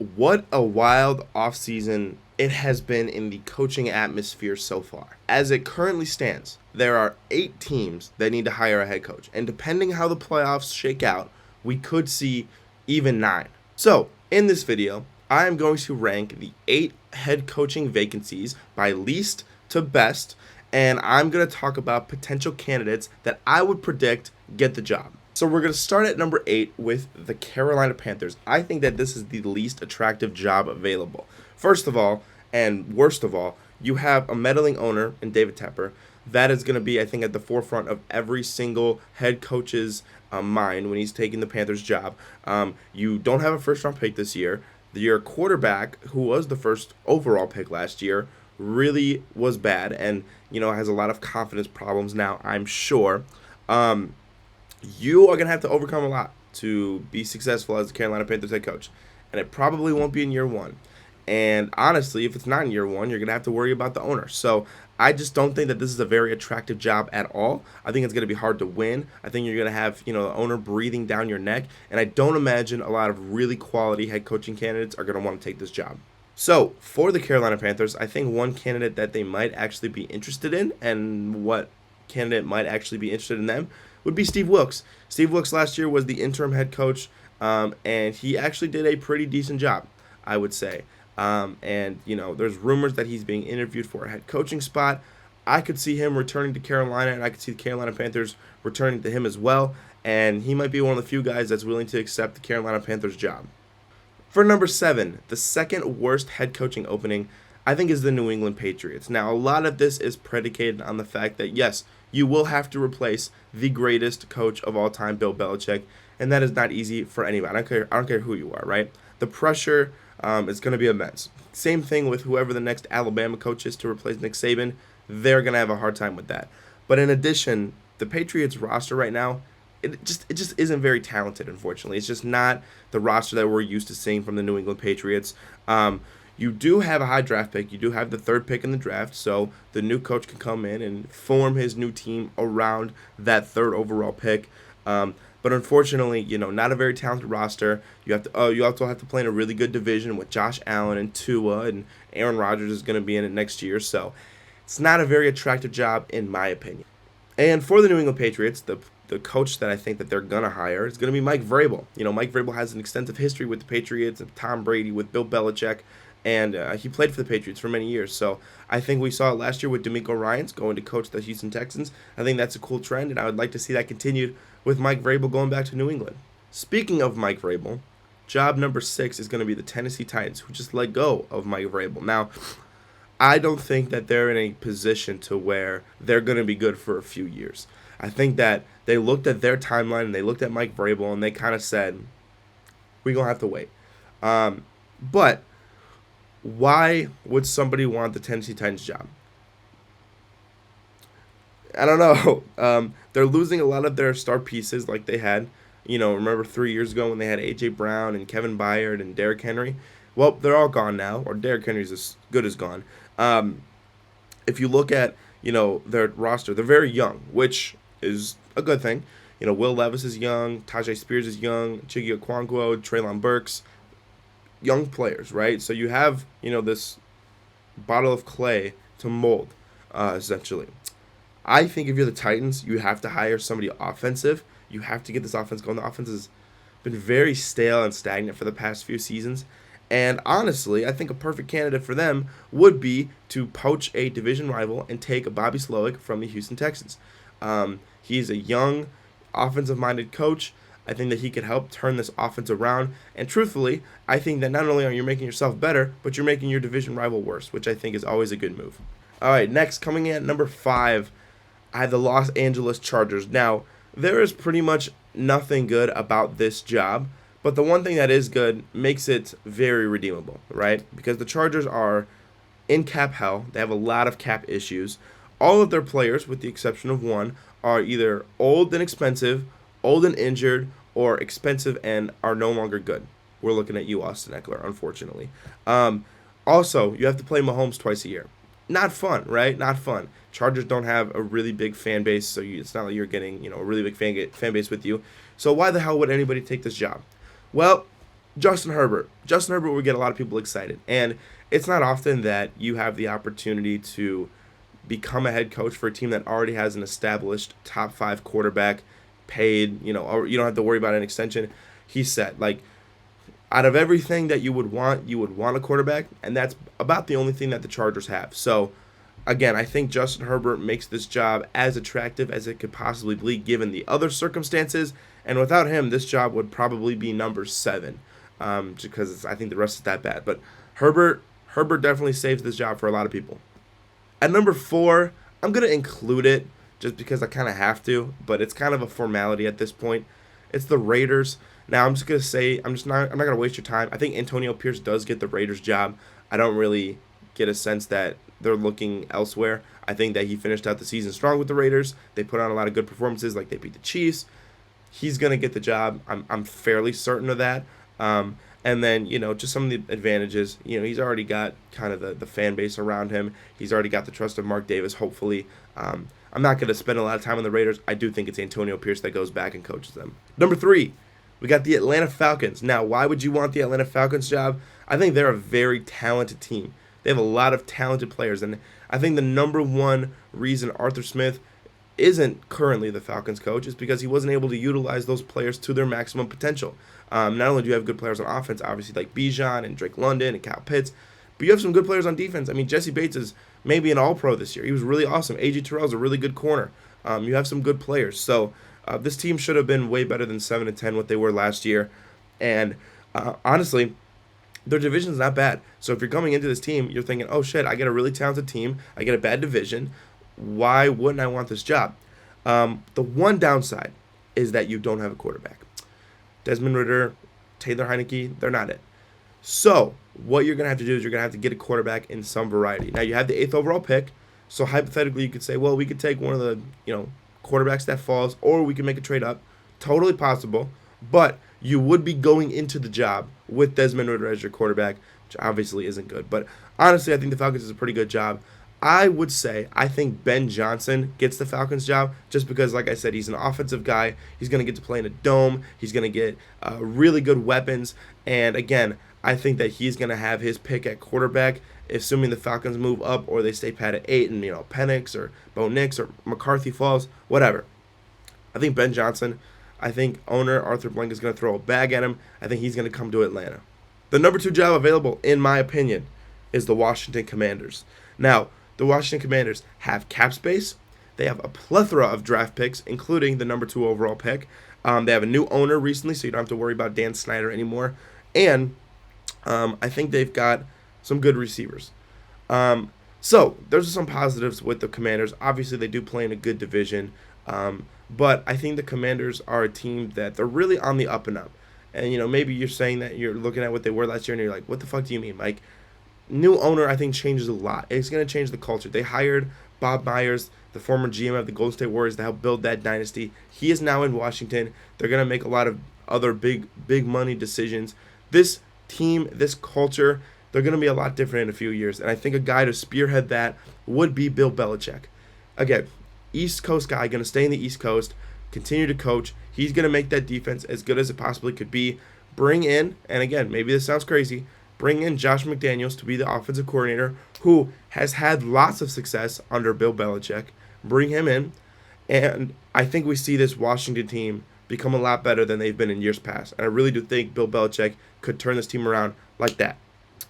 What a wild offseason it has been in the coaching atmosphere so far. As it currently stands, there are 8 teams that need to hire a head coach. And depending how the playoffs shake out, we could see even 9. So, in this video, I am going to rank the 8 head coaching vacancies by least to best, and I'm going to talk about potential candidates that I would predict get the job. So we're going to start at number 8 with the Carolina Panthers. I think that this is the least attractive job available. First of all, and worst of all, you have a meddling owner in David Tepper. That is going to be, I think, at the forefront of every single head coach's mind when he's taking the Panthers job. You don't have a first-round pick this year. Your quarterback, who was the first overall pick last year, really was bad and, has a lot of confidence problems now, I'm sure. You are going to have to overcome a lot to be successful as the Carolina Panthers head coach. And it probably won't be in year one. And honestly, if it's not in year one, you're going to have to worry about the owner. So I just don't think that this is a very attractive job at all. I think it's going to be hard to win. I think you're going to have, the owner breathing down your neck. And I don't imagine a lot of really quality head coaching candidates are going to want to take this job. So for the Carolina Panthers, I think one candidate that they might actually be interested in, and what candidate might actually be interested in them, would be Steve Wilks. Steve Wilks last year was the interim head coach, and he actually did a pretty decent job, I would say. There's rumors that he's being interviewed for a head coaching spot. I could see him returning to Carolina, and I could see the Carolina Panthers returning to him as well, and he might be one of the few guys that's willing to accept the Carolina Panthers job. For number 7, the second worst head coaching opening, I think, is the New England Patriots. Now, a lot of this is predicated on the fact that, yes, you will have to replace the greatest coach of all time, Bill Belichick, and that is not easy for anybody. I don't care who you are, right? The pressure is going to be immense. Same thing with whoever the next Alabama coach is to replace Nick Saban. They're going to have a hard time with that. But in addition, the Patriots roster right now, it just isn't very talented, unfortunately. It's just not the roster that we're used to seeing from the New England Patriots. You do have a high draft pick. You do have the 3rd pick in the draft, so the new coach can come in and form his new team around that 3rd overall pick. But unfortunately, not a very talented roster. You also have to play in a really good division with Josh Allen and Tua, and Aaron Rodgers is going to be in it next year. So it's not a very attractive job, in my opinion. And for the New England Patriots, the coach that I think that they're going to hire is going to be Mike Vrabel. Mike Vrabel has an extensive history with the Patriots, and Tom Brady, with Bill Belichick, and he played for the Patriots for many years. So I think we saw it last year with D'Amico Ryans going to coach the Houston Texans. I think that's a cool trend, and I would like to see that continued with Mike Vrabel going back to New England. Speaking of Mike Vrabel, job number 6 is going to be the Tennessee Titans, who just let go of Mike Vrabel. Now, I don't think that they're in a position to where they're going to be good for a few years. I think that they looked at their timeline and they looked at Mike Vrabel and they kind of said, we're going to have to wait. But why would somebody want the Tennessee Titans job? I don't know. They're losing a lot of their star pieces like they had. Remember 3 years ago when they had A.J. Brown and Kevin Byard and Derrick Henry? Well, they're all gone now, or Derrick Henry's as good as gone. If you look at, their roster, they're very young, which is a good thing. Will Levis is young, Tajay Spears is young, Chiggy Okonkwo, Treylon Burks, young players, right? So you have, this bottle of clay to mold, essentially. I think if you're the Titans, you have to hire somebody offensive. You have to get this offense going. The offense has been very stale and stagnant for the past few seasons. And honestly, I think a perfect candidate for them would be to poach a division rival and take Bobby Slowick from the Houston Texans. He's a young, offensive-minded coach. I think that he could help turn this offense around. And truthfully, I think that not only are you making yourself better, but you're making your division rival worse, which I think is always a good move. All right, next, coming in at number 5, I have the Los Angeles Chargers. Now, there is pretty much nothing good about this job, but the one thing that is good makes it very redeemable, right? Because the Chargers are in cap hell. They have a lot of cap issues. All of their players, with the exception of one, are either old and expensive, old and injured, or expensive and are no longer good. We're looking at you, Austin Eckler, unfortunately. Also, you have to play Mahomes twice a year. Not fun, right? Not fun. Chargers don't have a really big fan base, so it's not like you're getting a really big fan base with you. So why the hell would anybody take this job? Well, Justin Herbert. Justin Herbert would get a lot of people excited. And it's not often that you have the opportunity to become a head coach for a team that already has an established top 5 quarterback paid, or you don't have to worry about an extension. He said, like, out of everything that you would want a quarterback, and that's about the only thing that the Chargers have. So, again, I think Justin Herbert makes this job as attractive as it could possibly be given the other circumstances, and without him, this job would probably be number 7, because I think the rest is that bad. But Herbert definitely saves this job for a lot of people. At number 4, I'm going to include it just because I kind of have to, but it's kind of a formality at this point. It's the Raiders. Now, I'm just going to say, I'm not going to waste your time. I think Antonio Pierce does get the Raiders job. I don't really get a sense that they're looking elsewhere. I think that he finished out the season strong with the Raiders. They put on a lot of good performances, like they beat the Chiefs. He's going to get the job. I'm fairly certain of that. And then, just some of the advantages. He's already got kind of the fan base around him. He's already got the trust of Mark Davis, hopefully. I'm not going to spend a lot of time on the Raiders. I do think it's Antonio Pierce that goes back and coaches them. Number 3, we got the Atlanta Falcons. Now, why would you want the Atlanta Falcons job? I think they're a very talented team. They have a lot of talented players. And I think the number one reason Arthur Smith isn't currently the Falcons coach is because he wasn't able to utilize those players to their maximum potential. Not only do you have good players on offense, obviously like Bijan and Drake London and Kyle Pitts, but you have some good players on defense. I mean, Jesse Bates is maybe an all-pro this year. He was really awesome. A.J. Terrell's a really good corner. You have some good players. So this team should have been way better than 7-10 what they were last year. And honestly, their division's not bad. So if you're coming into this team, you're thinking, oh shit, I get a really talented team. I get a bad division. Why wouldn't I want this job? The one downside is that you don't have a quarterback. Desmond Ridder, Taylor Heineke, they're not it. So what you're going to have to do is you're going to have to get a quarterback in some variety. Now, you have the 8th overall pick, so hypothetically you could say, well, we could take one of the quarterbacks that falls, or we can make a trade up. Totally possible, but you would be going into the job with Desmond Ridder as your quarterback, which obviously isn't good. But honestly, I think the Falcons is a pretty good job. I would say I think Ben Johnson gets the Falcons job just because, like I said, he's an offensive guy. He's going to get to play in a dome. He's going to get really good weapons. And, again, I think that he's going to have his pick at quarterback, assuming the Falcons move up or they stay pat at 8 and, Penix or Bo Nix or McCarthy falls, whatever. I think Ben Johnson, I think owner Arthur Blank is going to throw a bag at him. I think he's going to come to Atlanta. The number 2 job available, in my opinion, is the Washington Commanders. Now, the Washington Commanders have cap space. They have a plethora of draft picks, including the number 2 overall pick. They have a new owner recently, so you don't have to worry about Dan Snyder anymore. And I think they've got some good receivers. So there's some positives with the Commanders. Obviously, they do play in a good division. But I think the Commanders are a team that they're really on the up and up. And, maybe you're saying that you're looking at what they were last year and you're like, what the fuck do you mean, Mike? New owner, I think, changes a lot. It's going to change the culture. They hired Bob Myers, the former GM of the Golden State Warriors, to help build that dynasty. He is now in Washington. They're going to make a lot of other big money decisions. This team, this culture, they're going to be a lot different in a few years. And I think a guy to spearhead that would be Bill Belichick. Again, East Coast guy, going to stay in the East Coast, continue to coach. He's going to make that defense as good as it possibly could be. Bring in, and again, maybe this sounds crazy, bring in Josh McDaniels to be the offensive coordinator, who has had lots of success under Bill Belichick. Bring him in, and I think we see this Washington team become a lot better than they've been in years past. And I really do think Bill Belichick could turn this team around like that.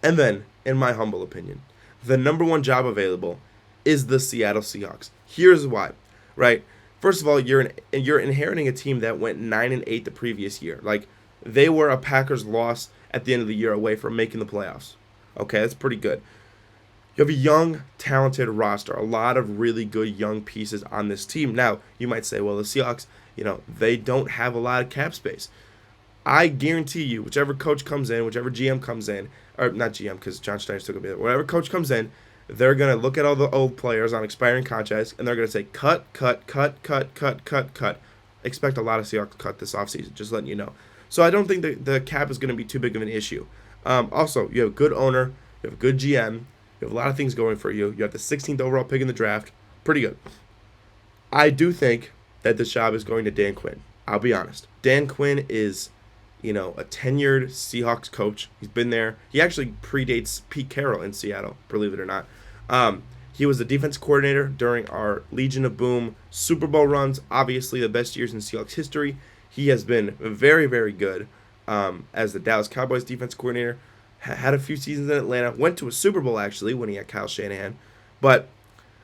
And then, in my humble opinion, the number 1 job available is the Seattle Seahawks. Here's why, right? First of all, you're inheriting a team that went 9-8 the previous year. Like, they were a Packers loss at the end of the year away from making the playoffs. Okay, that's pretty good. You have a young, talented roster, a lot of really good young pieces on this team. Now, you might say, well, the Seahawks, they don't have a lot of cap space. I guarantee you, whichever coach comes in, whichever GM comes in, or not GM because John Schneider's still going to be there, whatever coach comes in, they're going to look at all the old players on expiring contracts, and they're going to say, cut. Expect a lot of Seahawks cut this offseason, just letting you know. So I don't think the cap is going to be too big of an issue. Also, you have a good owner, you have a good GM, you have a lot of things going for you. You have the 16th overall pick in the draft. Pretty good. I do think that this job is going to Dan Quinn. I'll be honest. Dan Quinn is a tenured Seahawks coach. He's been there. He actually predates Pete Carroll in Seattle, believe it or not. He was the defense coordinator during our Legion of Boom Super Bowl runs, obviously the best years in Seahawks history. He has been very, very good as the Dallas Cowboys defense coordinator. Had a few seasons in Atlanta. Went to a Super Bowl, actually, when he had Kyle Shanahan. But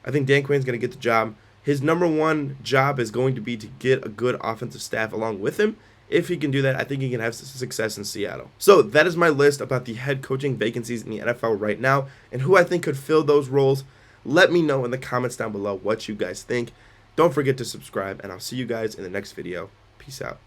I think Dan Quinn's going to get the job. His number one job is going to be to get a good offensive staff along with him. If he can do that, I think he can have success in Seattle. So that is my list about the head coaching vacancies in the NFL right now and who I think could fill those roles. Let me know in the comments down below what you guys think. Don't forget to subscribe, and I'll see you guys in the next video. Peace out.